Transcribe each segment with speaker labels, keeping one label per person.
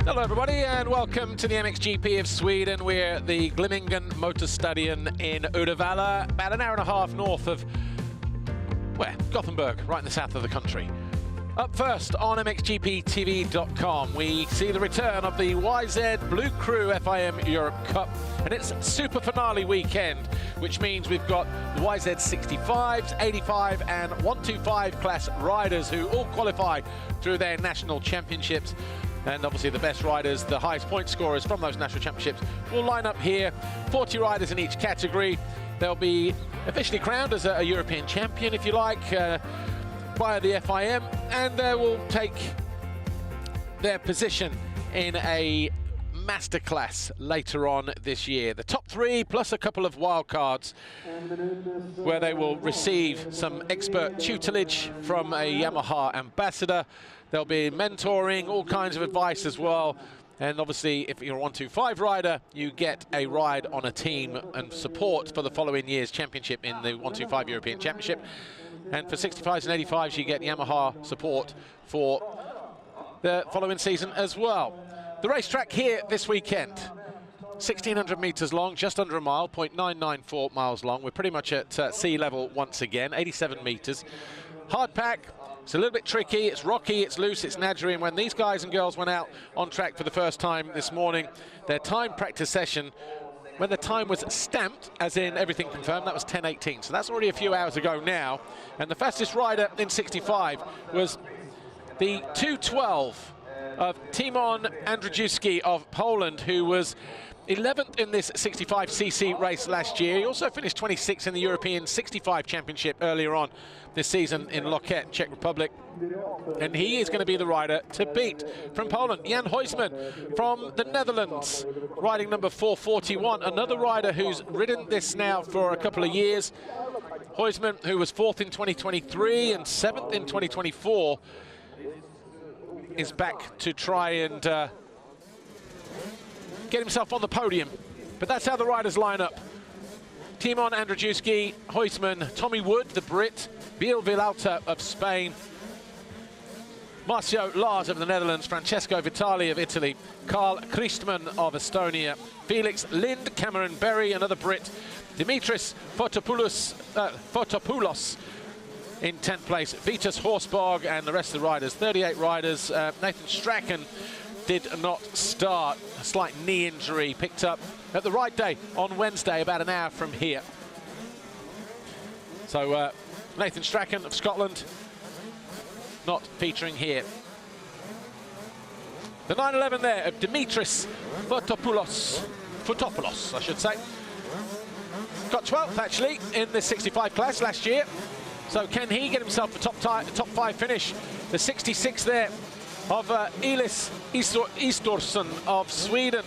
Speaker 1: Hello everybody and welcome to the MXGP of Sweden. We're at the Glimmingen Motorstadion in Uddevalla, about an hour and a half north of, where? Gothenburg, right in the south of the country. Up first on MXGPTV.com, we see the return of the YZ BLU CRU FIM Europe Cup, and it's SuperFinale weekend, which means we've got the YZ65s, 85 and 125 class riders who all qualify through their national championships. And obviously the best riders, the highest point scorers from those national championships, will line up here. 40 riders in each category. They'll be officially crowned as a European champion, if you like, by the FIM, and they will take their position in a masterclass later on this year. The top three plus a couple of wild cards where they will receive some expert tutelage from a Yamaha ambassador. There'll be mentoring, all kinds of advice as well. And obviously, if you're a 125 rider, you get a ride on a team and support for the following year's championship in the 125 European Championship. And for 65s and 85s, you get Yamaha support for the following season as well. The racetrack here this weekend, 1,600 meters long, just under a mile, 0.994 miles long. We're pretty much at sea level once again, 87 meters. Hard pack. It's a little bit tricky, it's rocky, it's loose, it's nadgery, and when these guys and girls went out on track for the first time this morning, their time practice session, when the time was stamped, as in everything confirmed, that was 10:18. So that's already a few hours ago now. And the fastest rider in 65 was the 2:12 of Timon Andrzejewski of Poland, who was 11th in this 65cc race last year. He also finished 26th in the European 65 Championship earlier on this season in Loket, Czech Republic. And he is going to be the rider to beat. From Poland, Jan Huysman from the Netherlands, riding number 441. Another rider who's ridden this now for a couple of years. Huysman, who was 4th in 2023 and 7th in 2024, is back to try and get himself on the podium. But that's how the riders line up. Timon Andrzejewski, Huysman, Tommy Wood, the Brit, BLU of Spain, Marcio Lars of the Netherlands, Francesco Vitali of Italy, Carl Christman of Estonia, Felix Lind, Cameron Berry, another Brit, Dimitris Fotopoulos in 10th place, Vitas Horsborg, and the rest of the riders, 38 riders. Nathan Strachan did not start, a slight knee injury picked up at the right day on Wednesday, about an hour from here. So Nathan Strachan of Scotland not featuring here. The 911 there of Dimitris Fotopoulos, I should say. Got 12th actually in the 65 class last year. So can he get himself a top 5 finish? The 66 there of Elis Istorsson of Sweden,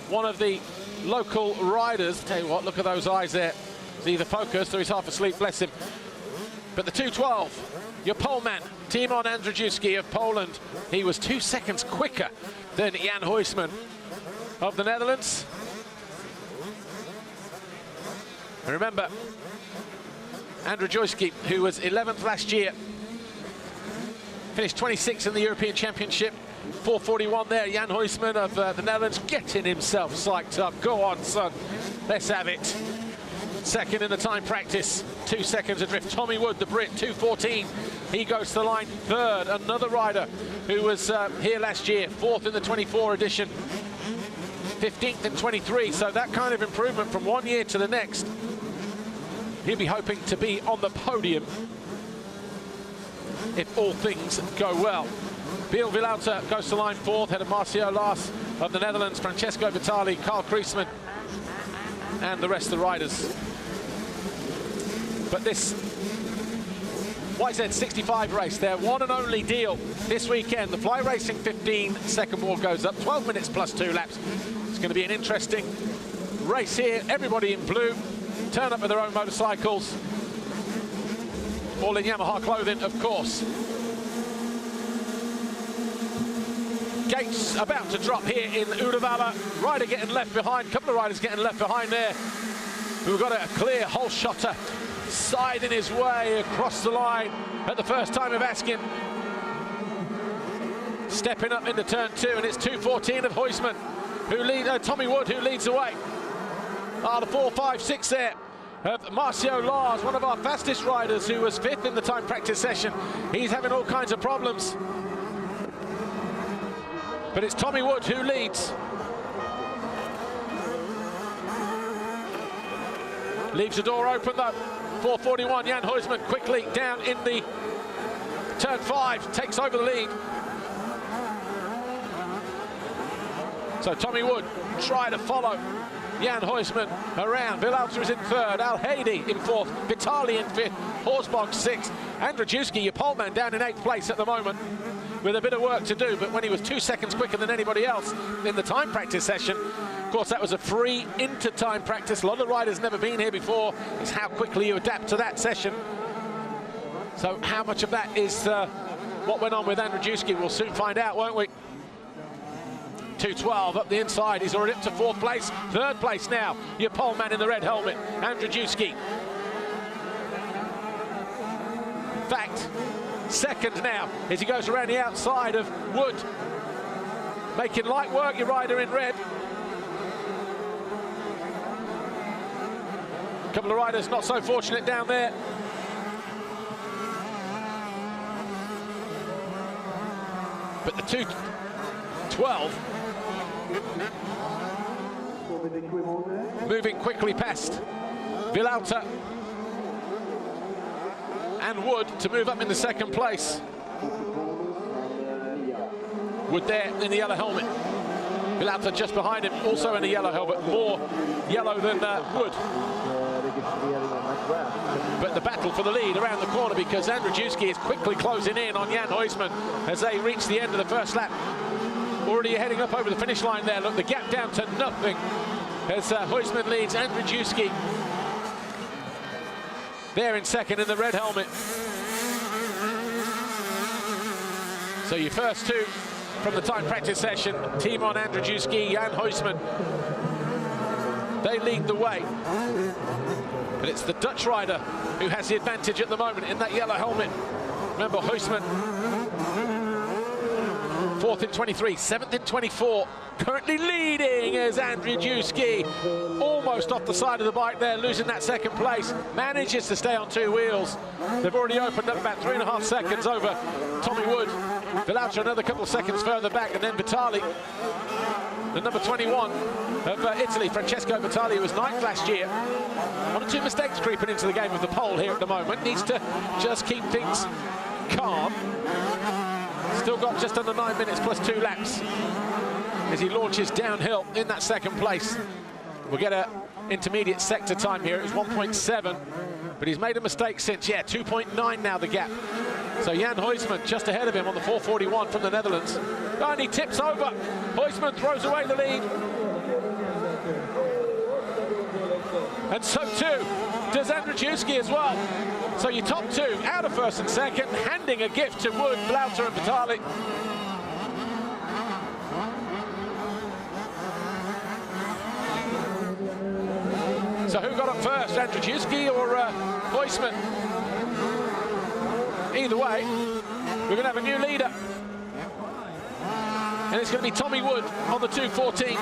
Speaker 1: one of the local riders. Tell you what, look at those eyes there. He's either focused or he's half asleep, bless him. But the 2:12, your pole man, Timon Andrzejewski of Poland. He was 2 seconds quicker than Jan Huysman of the Netherlands. And remember, Andrzejewski, who was 11th last year, finished 26th in the European Championship, 441 there. Jan Huysman of the Netherlands getting himself psyched up. Go on, son, let's have it. Second in the time practice, 2 seconds adrift. Tommy Wood, the Brit, 2:14. He goes to the line third. Another rider who was here last year, 4th in the 24 edition, 15th in 23. So that kind of improvement from one year to the next. He'll be hoping to be on the podium if all things go well. BLU goes to line 4th, head of Marcio Lars of the Netherlands, Francesco Vitali, Carl Christman, and the rest of the riders. But this YZ65 race, their one and only deal this weekend. The Fly Racing 15-second wall goes up, 12 minutes plus 2 laps. It's going to be an interesting race here. Everybody in blue turn up with their own motorcycles, all in Yamaha clothing, of course. Gates about to drop here in Uddevalla. Rider getting left behind, a couple of riders getting left behind there. We've got a clear hole shotter scything his way across the line at the first time of asking. stepping up into turn 2, and it's 2:14 of Huisman, who Tommy Wood, who leads away. The 4.56 there of Marcio Lars, one of our fastest riders, who was 5th in the time practice session. He's having all kinds of problems. But it's Tommy Wood who leads. Leaves the door open though. 4:41, Jan Huisman quickly down in the turn 5, takes over the lead. So Tommy Wood try to follow Jan Huisman around. Villalta is in 3rd, Al Haidi in 4th, Vitali in 5th, Horsbog 6th, Andrzejewski, your poleman, down in 8th place at the moment with a bit of work to do, but when he was 2 seconds quicker than anybody else in the time practice session. Of course, that was a free inter-time practice. A lot of the riders never been here before. It's how quickly you adapt to that session. So how much of that is what went on with Andrzejewski? We'll soon find out, won't we? 2:12 up the inside. He's already up to 4th place. 3rd place now. Your pole man in the red helmet, Andrzejewski. In fact, 2nd now as he goes around the outside of Wood. Making light work, your rider in red. A couple of riders not so fortunate down there. But the 2:12 moving quickly past Villalta and Wood to move up in the 2nd place. Wood there in the yellow helmet. Villalta just behind him, also in the yellow helmet, more yellow than Wood. But the battle for the lead around the corner, because Andrzejewski is quickly closing in on Jan Huisman as they reach the end of the 1st lap. Already heading up over the finish line there. Look, the gap down to nothing as Huisman leads Andrzejewski there in 2nd in the red helmet. So your first 2 from the time practice session, Timon Andrzejewski, Jan Huisman, they lead the way. But it's the Dutch rider who has the advantage at the moment in that yellow helmet. Remember, Huisman, 4th in 23, 7th in 24. Currently leading is Andrzejewski. Almost off the side of the bike there, losing that 2nd place. Manages to stay on 2 wheels. They've already opened up about 3.5 seconds over Tommy Wood. Villalta another couple of seconds further back, and then Vitali, the number 21 of Italy, Francesco Vitali, who was 9th last year. 1 or 2 mistakes creeping into the game of the pole here at the moment. Needs to just keep things calm. Still got just under 9 minutes plus 2 laps as he launches downhill in that 2nd place. We'll get an intermediate sector time here. It was 1.7, but he's made a mistake since. 2.9 now the gap. So Jan Huisman just ahead of him on the 4:41 from the Netherlands. And he tips over. Huisman throws away the lead. And so too does Andrzejewski as well. So your top 2 out of 1st and 2nd, handing a gift to Wood, Villalta and Vitali. So who got up first, Andrzejewski or Huisman? Either way, we're going to have a new leader. And it's going to be Tommy Wood on the 2:14.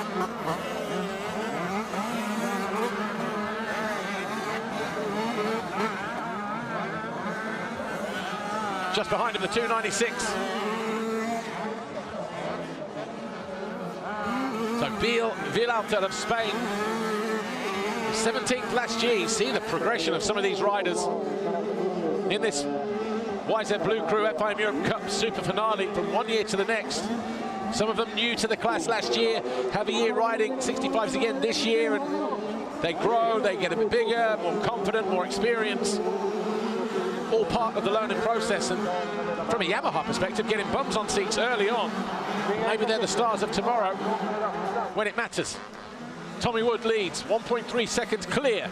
Speaker 1: Just behind him, the 2:96. So Villalta of Spain, 17th last year. You see the progression of some of these riders in this YZ BLU CRU FIM Europe Cup SuperFinale from one year to the next. Some of them new to the class last year, have a year riding 65s again this year, and they grow, they get a bit bigger, more confident, more experienced. All part of the learning process, and from a Yamaha perspective, getting bums on seats early on. Maybe they're the stars of tomorrow when it matters. Tommy Wood leads, 1.3 seconds clear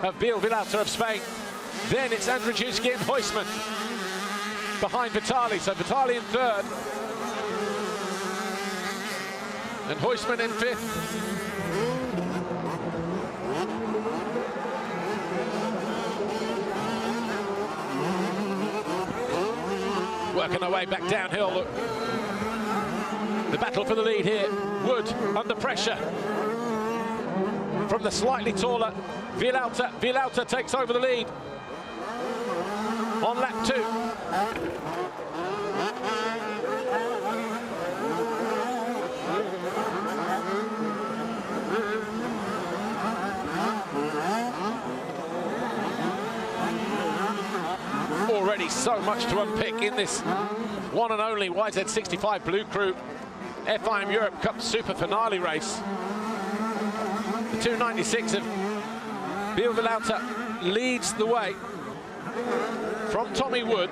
Speaker 1: of Villalta of Spain. Then it's Andrzejewski and Huisman behind Vitali. So Vitali in 3rd. And Huisman in 5th. working their way back downhill. Look. The battle for the lead here. Wood under pressure from the slightly taller Vilauta. Vilauta takes over the lead on lap 2. Already so much to unpick in this one and only YZ65 BLU CRU FIM Europe Cup SuperFinale race. The 296 of Vilauta leads the way from Tommy Wood.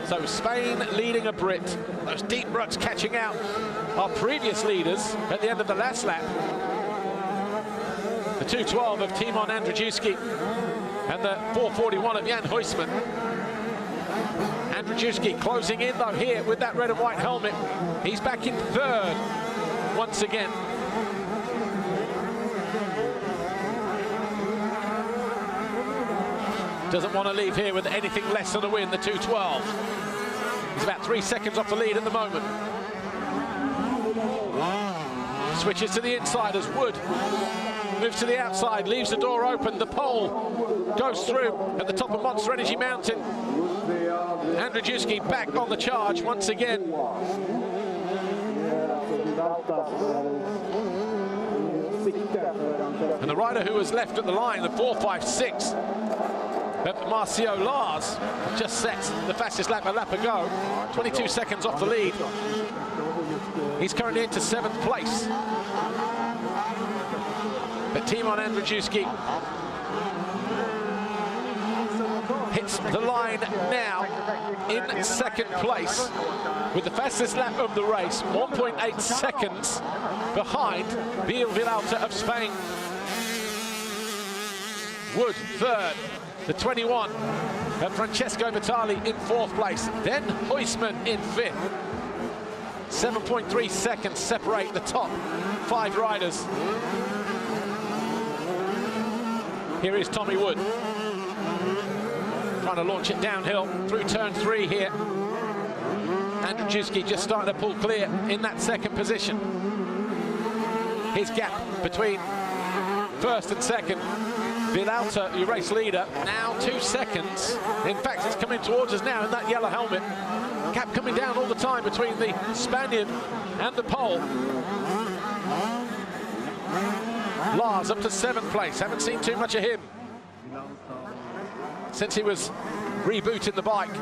Speaker 1: So Spain leading a Brit. Those deep ruts catching out our previous leaders at the end of the last lap. The 212 of Timon Andrzejewski and the 441 of Jan Huysman. Andrzejewski closing in though here with that red and white helmet. He's back in 3rd once again. Doesn't want to leave here with anything less than a win, the 212. He's about 3 seconds off the lead at the moment. Switches to the inside as Wood moves to the outside, leaves the door open. The pole goes through at the top of Monster Energy Mountain. Andrzejewski back on the charge once again. And the rider who was left at the line, the 456 of Marcio Lars, just set the fastest lap a lap ago. 22 seconds off the lead. He's currently into 7th place. But Timon Andrzejewski hits the line now in 2nd place with the fastest lap of the race, 1.8 seconds behind Vilauta of Spain. Wood 3rd, the 21 of Francesco Vitali in 4th place, then Huysman in 5th. 7.3 seconds separate the top 5 riders. Here is Tommy Wood, trying to launch it downhill through turn 3 here. Andrzejewski just starting to pull clear in that 2nd position. His gap between 1st and 2nd. Vilauta, your race leader, now 2 seconds. In fact, it's coming towards us now in that yellow helmet. Gap coming down all the time between the Spaniard and the pole. Lars up to 7th place. Haven't seen too much of him since he was rebooting the bike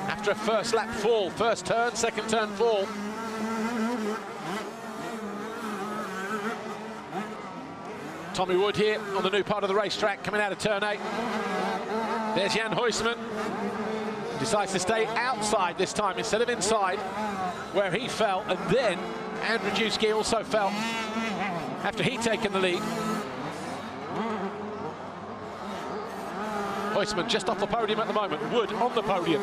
Speaker 1: after a 1st lap fall. 1st turn, 2nd turn fall. Tommy Wood here on the new part of the racetrack, coming out of turn 8. There's Jan Huysman. Decides to stay outside this time instead of inside, where he fell, and then Andrzejewski also fell after he'd taken the lead. Huysman just off the podium at the moment. Wood on the podium.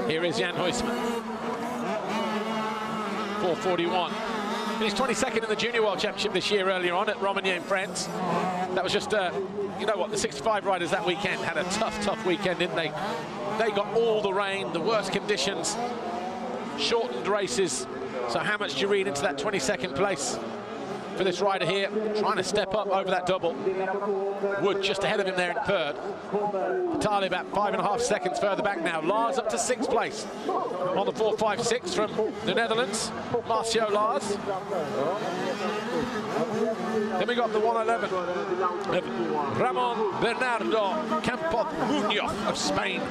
Speaker 1: Here is Jan Huysman. 441. Finished 22nd in the Junior World Championship this year earlier on at Romagny and Friends. That was just, you know what, the 65 riders that weekend had a tough weekend, didn't they? They got all the rain, the worst conditions, shortened races. So how much do you read into that 22nd place for this rider here, trying to step up over that double? Wood just ahead of him there in 3rd. Vitali about 5.5 seconds further back now. Lars up to 6th place on the 456 from the Netherlands, Marcio Lars. Then we got the 111 of Ramon Bernardo Campos Munoz of Spain.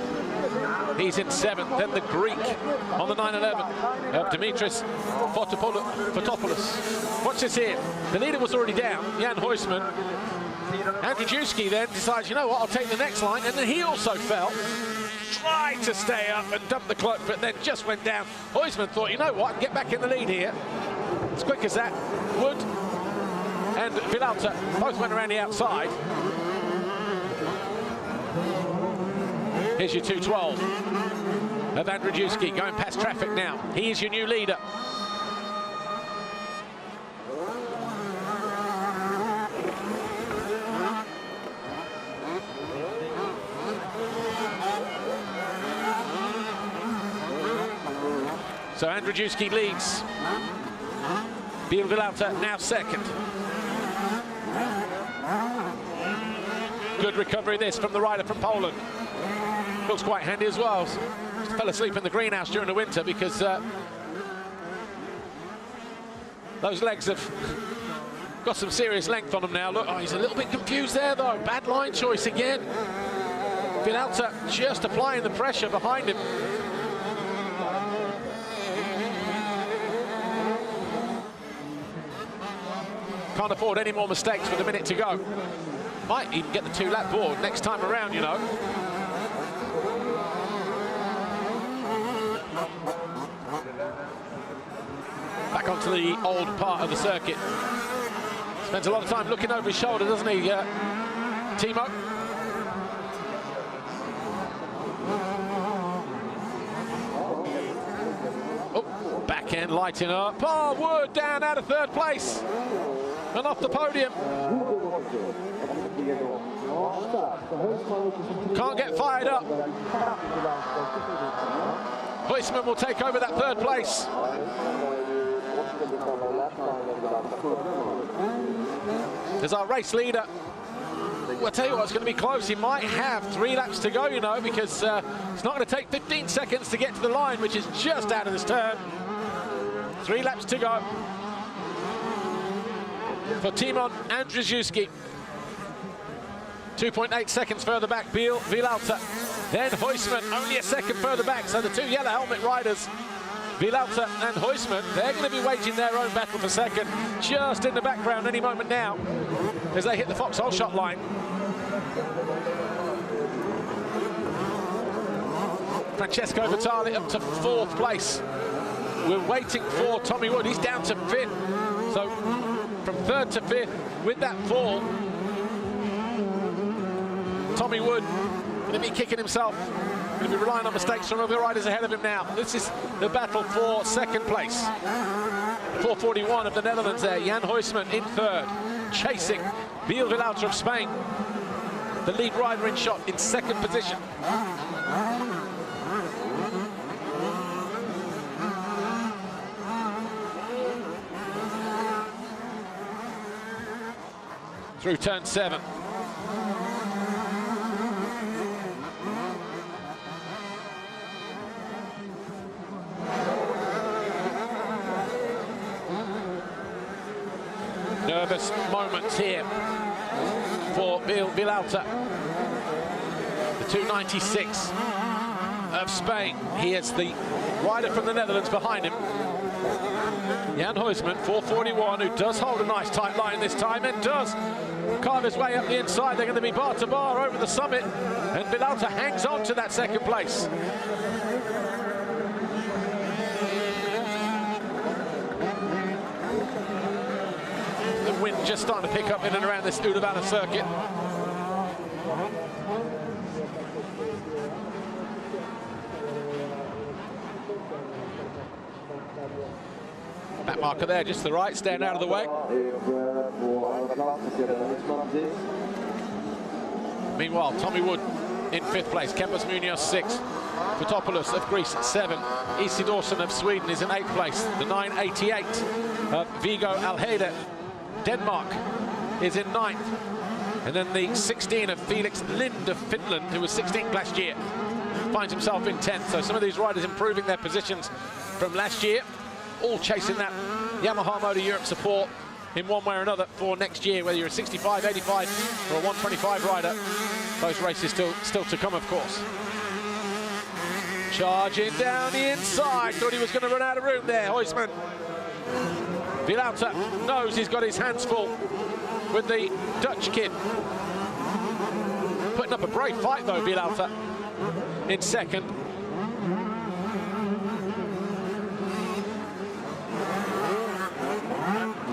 Speaker 1: He's in 7th. Then the Greek on the 911 of Dimitris Fotopoulos. Watch this here. The leader was already down, Jan Huysman. Andrzejewski then decides, you know what, I'll take the next line, and then he also fell. Tried to stay up and dump the cloak, but then just went down. Huysman thought, you know what, I can get back in the lead here. As quick as that. Wood and Vilauta both went around the outside. Here's your 212 of Andrzejewski going past traffic now. He is your new leader. So Andrzejewski leads. BLU now second. Good recovery this from the rider from Poland. Looks quite handy as well. Fell asleep in the greenhouse during the winter because those legs have got some serious length on them now. Look, oh, he's a little bit confused there though. Bad line choice again. Villalta just applying the pressure behind him. Can't afford any more mistakes with a minute to go. Might even get the 2-lap board next time around, you know. Back onto the old part of the circuit. Spends a lot of time looking over his shoulder, doesn't he, Timo? Oh, back end lighting up. Oh, Wood down out of third place. And off the podium. Can't get fired up. Huisman will take over that third place. There's our race leader. I'll tell you what, it's going to be close. He might have 3 laps to go, you know, because it's not going to take 15 seconds to get to the line, which is just out of this turn. 3 laps to go for Timon Andrzejewski. 2.8 seconds further back, Villalta. Then Huisman, only a second further back. So the 2 yellow helmet riders, Villalta and Huisman, they're going to be waging their own battle for second, just in the background any moment now, as they hit the foxhole shot line. Francesco Vitali up to 4th place. We're waiting for Tommy Wood. He's down to 5th. So from 3rd to 5th, with that fall, Tommy Wood going to be kicking himself. Going to be relying on mistakes from other riders ahead of him now. This is the battle for 2nd place. 4:41 of the Netherlands there. Jan Huisman in 3rd, chasing Villalta of Spain. The lead rider in shot in 2nd position. Through turn 7. Nervous moments here for Villalta. The 296 of Spain. He is the rider from the Netherlands behind him. Jan Huisman, 4:41, who does hold a nice tight line this time and does carve his way up the inside. They're going to be bar to bar over the summit, and Villalta hangs on to that 2nd place. The wind just starting to pick up in and around this Uddevalla circuit. Back marker there, just to the right, staying out of the way. Meanwhile, Tommy Wood in 5th place, Kempis Munoz 6th, Fotopoulos of Greece 7, Isidorsen of Sweden is in 8th place, the 988 of Vigo Alheide, Denmark is in 9th, and then the 16 of Felix Lind of Finland, who was 16th last year, finds himself in 10th. So some of these riders improving their positions from last year, all chasing that Yamaha Motor Europe support in one way or another for next year, whether you're a 65, 85 or a 125 rider. Those races still to come, of course. Charging down the inside, thought he was going to run out of room there, Huisman. Villalta knows he's got his hands full with the Dutch kid. Putting up a brave fight though, Villalta in 2nd.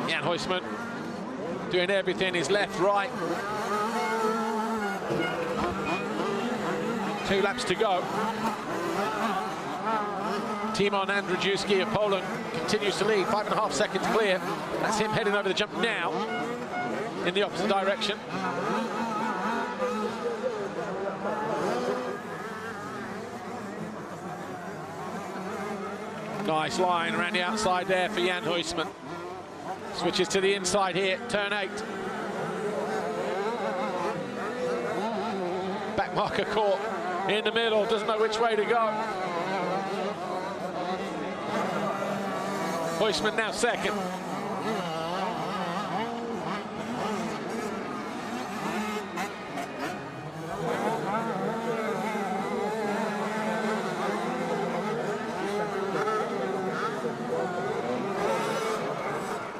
Speaker 1: Jan Huisman doing everything, his left, right. 2 laps to go. Timon Andrzejewski of Poland continues to lead, 5.5 seconds clear. That's him heading over the jump now in the opposite direction. Nice line around the outside there for Jan Huysman. Switches to the inside here, turn 8. Back marker caught in the middle, doesn't know which way to go. Huysman now second.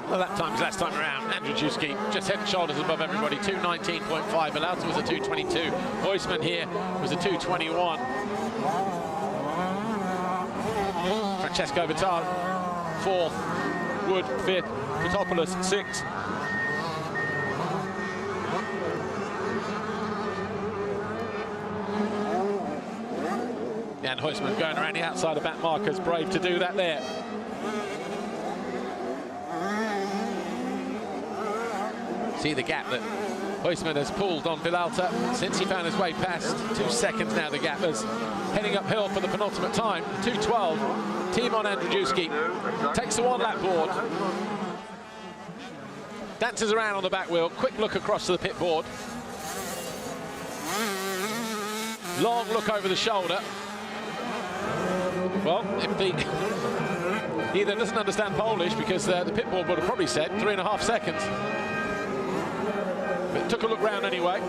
Speaker 1: Well, that time's last time around. Andrzejewski just head and shoulders above everybody, 2:19.5. Villalta was a 2:22. Huysman here was a 2:21. Francesco Vitale, 4th. Wood, 5th. Fotopoulos, 6th. Jan Huysman going around the outside of back markers, brave to do that there. See the gap that Huysman has pulled on Villalta since he found his way past. 2 seconds now the gap is heading uphill for the penultimate time. 2:12. Timon Andrzejewski takes the 1 lap board. Dances around on the back wheel. Quick look across to the pit board. Long look over the shoulder. Well, if he either doesn't understand Polish, because the pit board would have probably said 3.5 seconds. But took a look round anyway.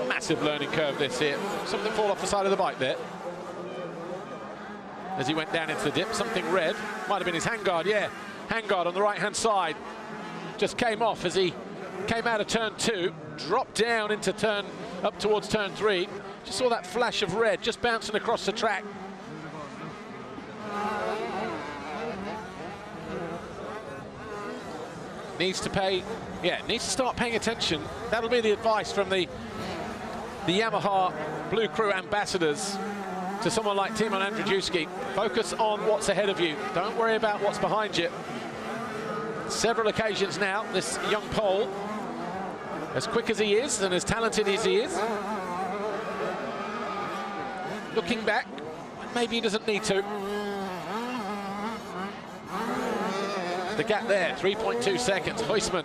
Speaker 1: Massive learning curve this here. Something fall off the side of the bike there. As he went down into the dip, something red. Might have been his handguard, yeah. Handguard on the right-hand side. Just came off as he came out of turn 2, dropped down into up towards turn 3. Just saw that flash of red just bouncing across the track. Needs to start paying attention. That'll be the advice from the Yamaha BLU CRU ambassadors to someone like Timon Andrzejewski. Focus on what's ahead of you. Don't worry about what's behind you. Several occasions now, this young Pole, as quick as he is and as talented as he is, looking back, maybe he doesn't need to. The gap there, 3.2 seconds. Huysman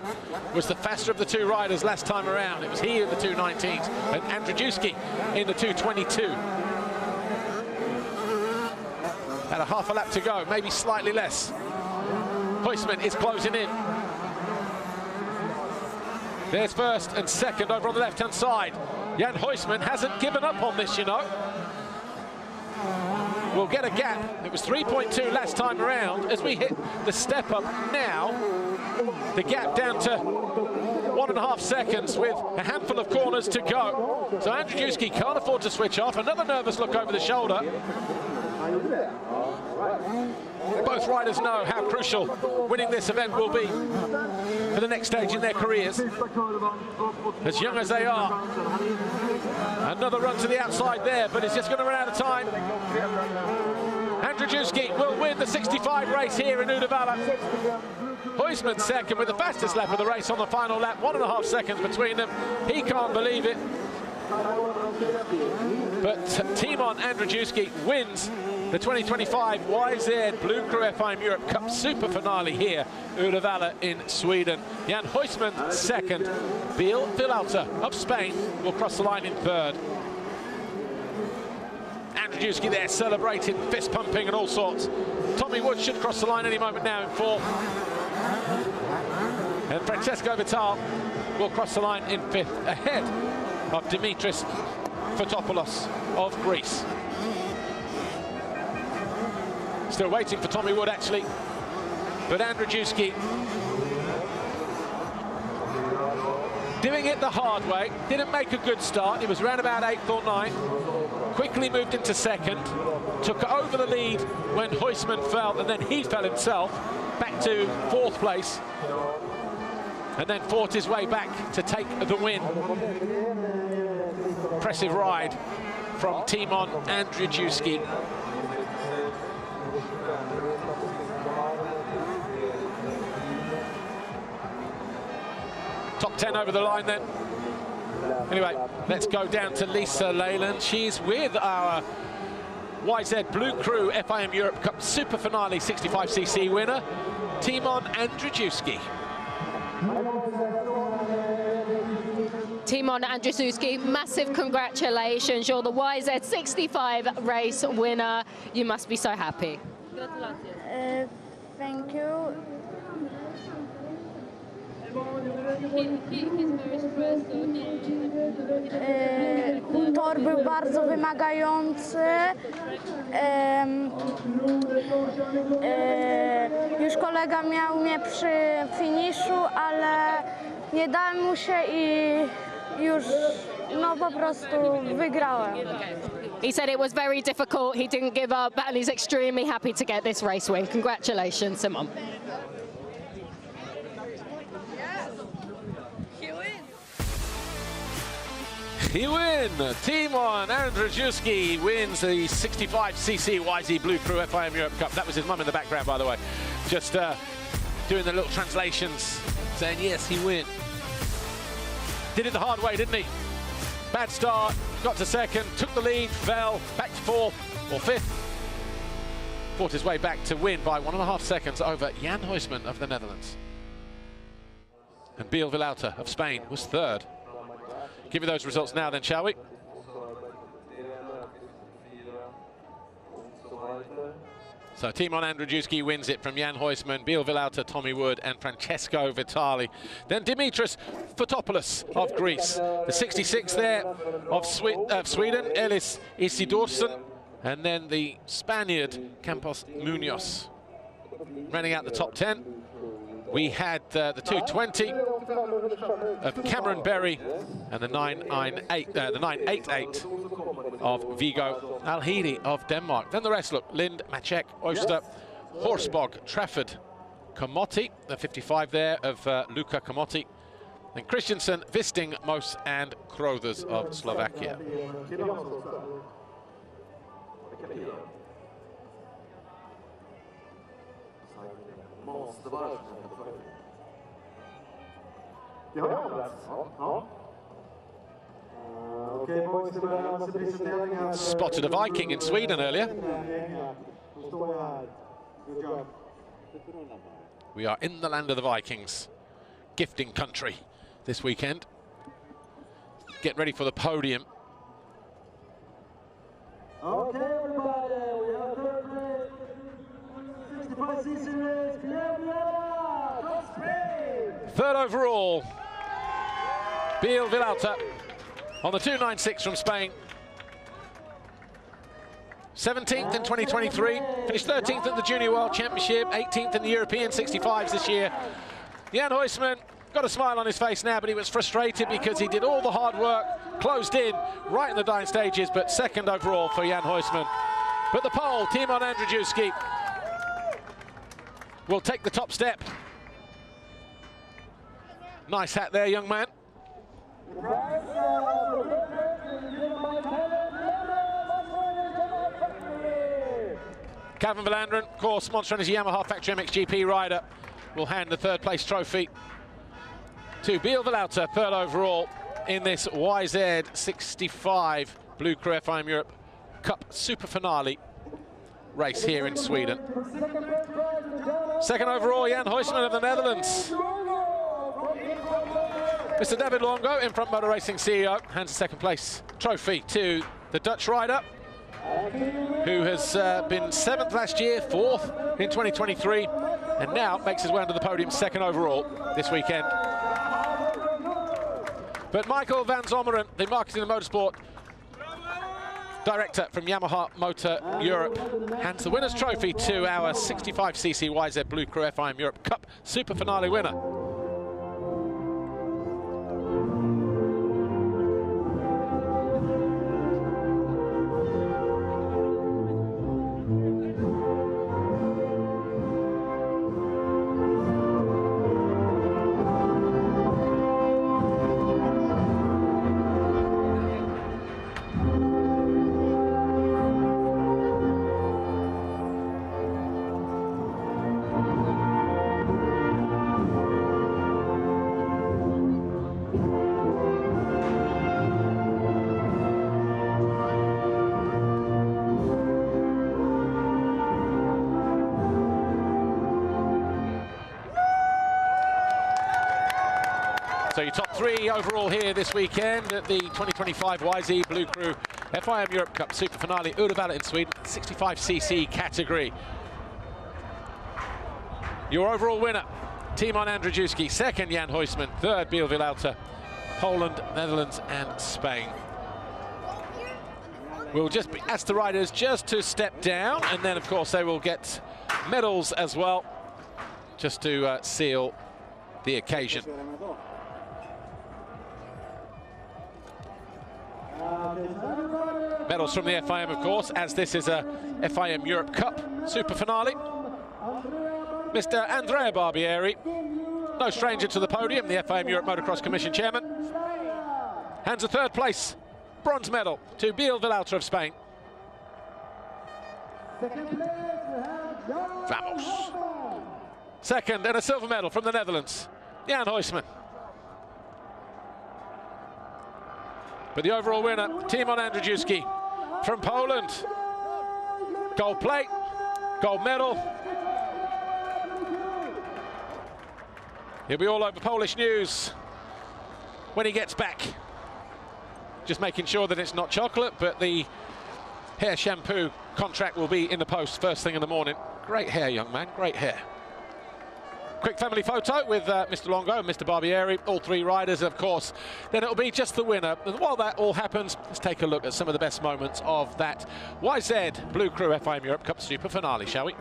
Speaker 1: was the faster of the 2 riders last time around. It was he in the 2:19s and Andrzejewski in the 2:22. Had a half a lap to go, maybe slightly less. Huysman is closing in. There's first and second over on the left-hand side. Jan Huysman hasn't given up on this, you know. We'll get a gap. It was 3.2 last time around. As we hit the step up now, the gap down to 1.5 seconds with a handful of corners to go. So Andrzejewski can't afford to switch off. Another nervous look over the shoulder. Both riders know how crucial winning this event will be for the next stage in their careers, as young as they are. Another run to the outside there, but it's just going to run out of time. Andrzejewski will win the 65 race here in Uddevalla. Huysman second with the fastest lap of the race on the final lap, 1.5 seconds between them. He can't believe it. But Timon Andrzejewski wins the 2025 YZ BLU CRU FIM Europe Cup Super Finale here, Uddevalla in Sweden. Jan Huysman second. Villalta of Spain will cross the line in 3rd. Andrzejewski there celebrating, fist pumping and all sorts. Tommy Wood should cross the line any moment now in 4th. And Francesco Vitale will cross the line in 5th, ahead of Dimitris Fotopoulos of Greece. Still waiting for Tommy Wood, actually. But Andrzejewski doing it the hard way. Didn't make a good start. He was around about 8th or 9th. Quickly moved into 2nd. Took over the lead when Huysman fell, and then he fell himself. Back to 4th place. And then fought his way back to take the win. Impressive ride from Timon Andrzejewski. Top 10 over the line then. Anyway, let's go down to Lisa Leyland. She's with our YZ BLU CRU FIM Europe Cup SuperFinale 65cc winner, Timon Andrzejewski.
Speaker 2: Timon Andrzejewski, massive congratulations. You're the YZ65 race winner. You must be so happy.
Speaker 3: Thank you. Tor był bardzo wymagający. Już kolega miał mnie przy finiszu, ale nie dałem mu się i już po prostu wygrałem.
Speaker 2: He said it was very difficult, he didn't give up, and he's extremely happy to get this race win. Congratulations, Timon.
Speaker 1: He wins. Timon Andrzejewski wins the 65cc YZ BLU CRU FIM Europe Cup. That was his mum in the background, by the way. Just doing the little translations, saying yes, he win. Did it the hard way, didn't he? Bad start, got to second, took the lead, fell, back to fourth or fifth. Fought his way back to win by 1.5 seconds over Jan Huisman of the Netherlands. And BLU CRU of Spain was third. Give you those results now then, shall we? So Timon Andrzejewski wins it from Jan Huisman, BLU CRU, Tommy Wood and Francesco Vitali. Then Dimitris Fotopoulos of Greece. The 66 there of Sweden, Elis Isidorsen. And then the Spaniard, Campos Munoz. Running out the top 10. We had the 220 of Cameron Berry and the 988 of Vigo Alhidi of Denmark. Then the rest, look, Lind, Macek, Oyster, Horsbog, Trafford, Komotti, the 55 there of Luka Komotti. Then Christensen, Visting, Mos and Krothers of Slovakia. Spotted a Viking in Sweden earlier. We are in the land of the Vikings, gifting country this weekend. Get ready for the podium.
Speaker 4: Okay, everybody, we have third race, 65cc race,
Speaker 1: third overall, BLU CRU on the 296 from Spain. 17th in 2023, finished 13th at the Junior World Championship, 18th in the European 65s this year. Jan Huisman got a smile on his face now, but he was frustrated because he did all the hard work, closed in right in the dying stages, but second overall for Jan Huisman. But the pole, Timon Andrzejewski will take the top step. Nice hat there, young man. Calvin Verlanderen, of course, Monster Energy Yamaha factory MXGP rider, will hand the third place trophy to BLU CRU, third overall in this YZ65 BLU CRU FIM Europe Cup SuperFinale race here in Sweden. Second overall, Jan Huisman of the Netherlands. Mr. David Longo, in front motor racing CEO, hands the second place trophy to the Dutch rider, who has been 7th last year, 4th in 2023, and now makes his way onto the podium, second overall this weekend. But Michael van Zommeren, the marketing and motorsport director from Yamaha Motor Europe, hands the winner's trophy to our 65cc YZ BLU CRU FIM Europe Cup SuperFinale winner. So your top 3 overall here this weekend at the 2025 YZ BLU CRU FIM Europe Cup SuperFinale Uddevalla in Sweden, 65cc category. Your overall winner, Timon Andrzejewski. Second, Jan Huysman. Third, BLU Poland, Netherlands and Spain. We'll just ask the riders just to step down, and then of course they will get medals as well, just to seal the occasion. Medals from the FIM, of course, as this is a FIM Europe Cup SuperFinale. Mr. Andrea Barbieri, no stranger to the podium, the FIM Europe Motocross Commission chairman, hands a third place bronze medal to BLU of Spain. Vamos. Second, and a silver medal from the Netherlands, Jan Huysman. But the overall winner, Timon Andrzejewski from Poland. Gold plate, gold medal. He'll be all over Polish news when he gets back. Just making sure that it's not chocolate, but the hair shampoo contract will be in the post first thing in the morning. Great hair, young man, great hair. Quick family photo with Mr. Longo and Mr. Barbieri, all 3 riders, of course. Then it'll be just the winner. And while that all happens, let's take a look at some of the best moments of that YZ BLU CRU FIM Europe Cup SuperFinale, shall we?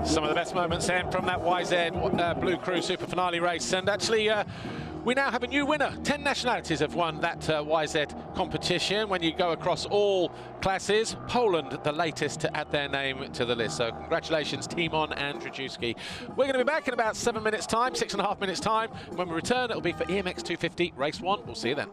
Speaker 1: Some of the best moments then from that YZ BLU CRU SuperFinale race. And actually, we now have a new winner. 10 nationalities have won that YZ competition. When you go across all classes, Poland, the latest to add their name to the list. So congratulations, Timon Andrzejewski. We're going to be back in about 7 minutes' time, 6.5 minutes' time. When we return, it'll be for EMX 250 Race 1. We'll see you then.